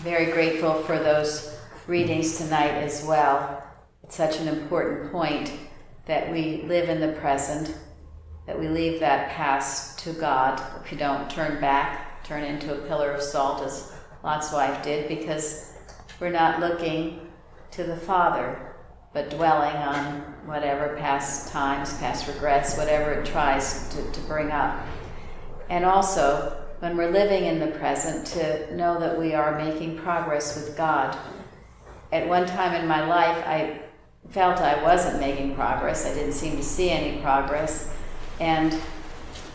very grateful for those readings tonight as well. It's such an important point that we live in the present, that we leave that past to God. If you don't turn back, turn into a pillar of salt, as Lot's wife did, because we're not looking to the Father, but dwelling on whatever past times, past regrets, whatever it tries to bring up. And also, when we're living in the present, to know that we are making progress with God. At one time in my life, I felt I wasn't making progress. I didn't seem to see any progress. And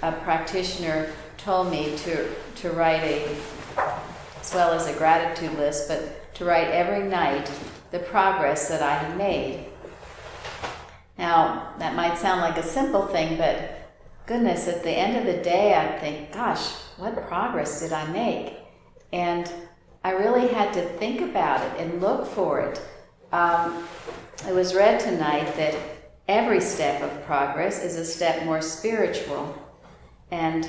a practitioner told me to write as well as a gratitude list, but to write every night the progress that I had made. Now, that might sound like a simple thing, but goodness, at the end of the day, I'd think, gosh, what progress did I make? And I really had to think about it and look for it. It was read tonight that every step of progress is a step more spiritual. And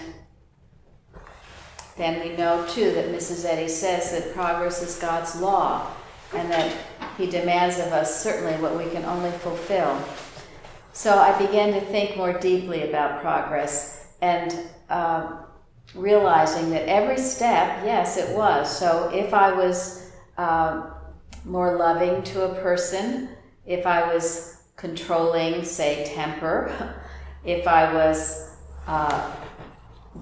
then we know, too, that Mrs. Eddy says that progress is God's law, and that He demands of us certainly what we can only fulfill. So I began to think more deeply about progress and realizing that every step, yes, it was. So if I was more loving to a person, if I was controlling, say, temper, if I was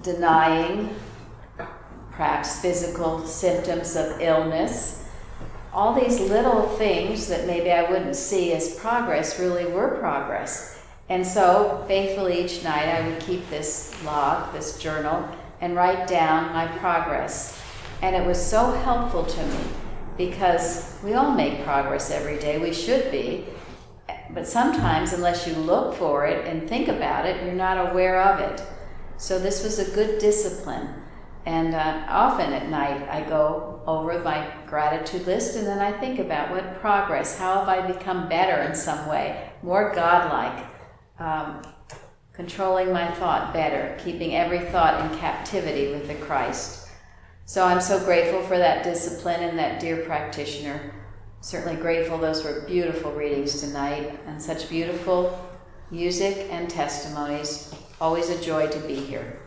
denying perhaps physical symptoms of illness, all these little things that maybe I wouldn't see as progress really were progress. And so faithfully each night I would keep this log, this journal, and write down my progress. And it was so helpful to me because we all make progress every day. We should be. But sometimes, unless you look for it and think about it, you're not aware of it. So this was a good discipline. And often at night I go over my gratitude list and then I think about what progress, how have I become better in some way, more godlike, controlling my thought better, keeping every thought in captivity with the Christ. So I'm so grateful for that discipline and that dear practitioner. Certainly grateful. Those were beautiful readings tonight and such beautiful music and testimonies. Always a joy to be here.